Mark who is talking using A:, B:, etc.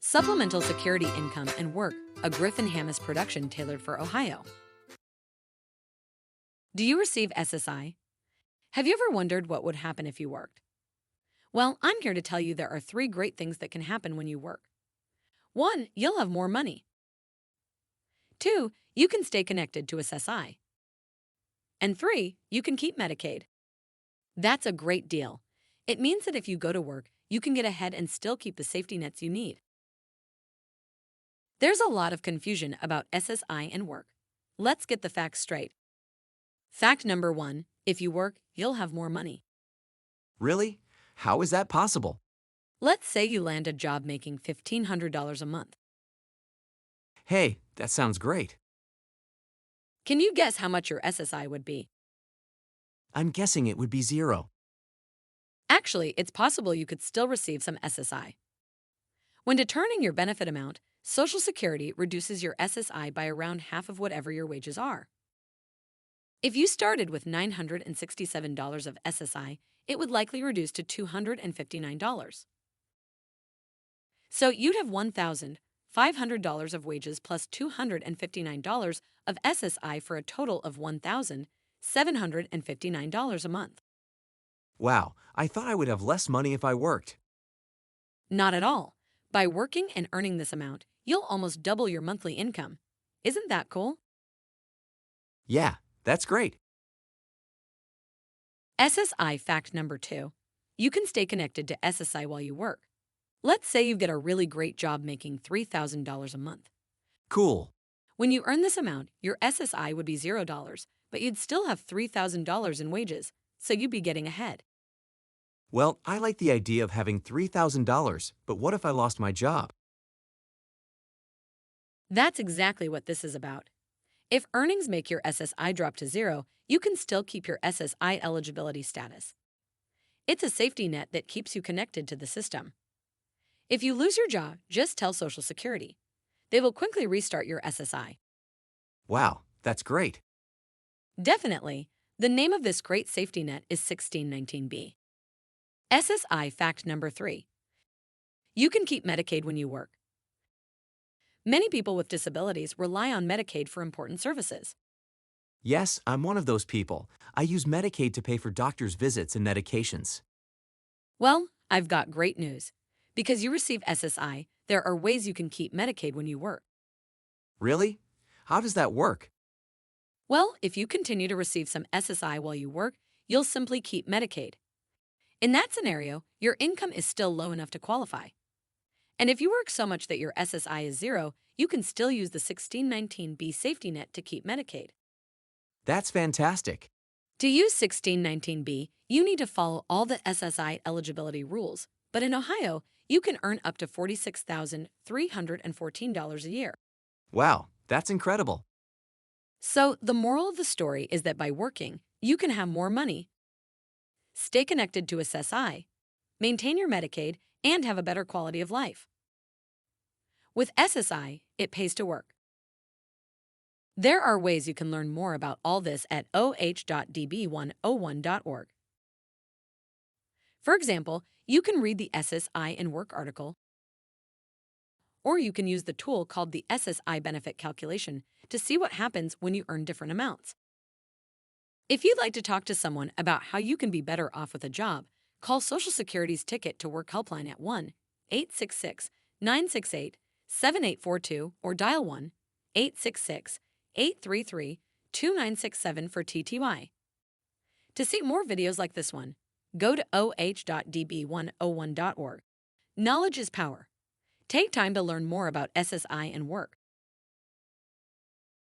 A: Supplemental Security Income and Work, a Griffin Hammis production tailored for Ohio. Do you receive SSI? Have you ever wondered what would happen if you worked? Well, I'm here to tell you there are 3 great things that can happen when you work. 1, you'll have more money. 2, you can stay connected to SSI. And 3, you can keep Medicaid. That's a great deal. It means that if you go to work, you can get ahead and still keep the safety nets you need. There's a lot of confusion about SSI and work. Let's get the facts straight. Fact number 1, if you work, you'll have more money.
B: Really? How is that possible?
A: Let's say you land a job making $1,500 a month.
B: Hey, that sounds great.
A: Can you guess how much your SSI would be?
B: I'm guessing it would be 0.
A: Actually, it's possible you could still receive some SSI. When determining your benefit amount, Social Security reduces your SSI by around half of whatever your wages are. If you started with $967 of SSI, it would likely reduce to $259. So you'd have $1,500 of wages plus $259 of SSI for a total of $1,759 a month.
B: Wow, I thought I would have less money if I worked.
A: Not at all. By working and earning this amount, you'll almost double your monthly income. Isn't that cool?
B: Yeah, that's great.
A: SSI fact number 2. You can stay connected to SSI while you work. Let's say you get a really great job making $3,000 a month.
B: Cool.
A: When you earn this amount, your SSI would be $0, but you'd still have $3,000 in wages, so you'd be getting ahead.
B: Well, I like the idea of having $3,000, but what if I lost my job?
A: That's exactly what this is about. If earnings make your SSI drop to 0, you can still keep your SSI eligibility status. It's a safety net that keeps you connected to the system. If you lose your job, just tell Social Security. They will quickly restart your SSI.
B: Wow, that's great.
A: Definitely, the name of this great safety net is 1619B. SSI fact number 3. You can keep Medicaid when you work. Many people with disabilities rely on Medicaid for important services.
B: Yes, I'm one of those people. I use Medicaid to pay for doctor's visits and medications.
A: Well, I've got great news. Because you receive SSI, there are ways you can keep Medicaid when you work.
B: Really? How does that work?
A: Well, if you continue to receive some SSI while you work, you'll simply keep Medicaid. In that scenario, your income is still low enough to qualify. And if you work so much that your SSI is 0, you can still use the 1619B safety net to keep Medicaid.
B: That's fantastic.
A: To use 1619B, you need to follow all the SSI eligibility rules, but in Ohio, you can earn up to $46,314 a year.
B: Wow, that's incredible.
A: So the moral of the story is that by working, you can have more money, stay connected to SSI, maintain your Medicaid, and have a better quality of life. With SSI, it pays to work. There are ways you can learn more about all this at oh.db101.org. For example, you can read the SSI and Work article, or you can use the tool called the SSI Benefit Calculation to see what happens when you earn different amounts. If you'd like to talk to someone about how you can be better off with a job, call Social Security's Ticket to Work helpline at 1-866-968-7842 or dial 1-866-833-2967 for TTY. To see more videos like this one, go to oh.db101.org. Knowledge is power. Take time to learn more about SSI and Work.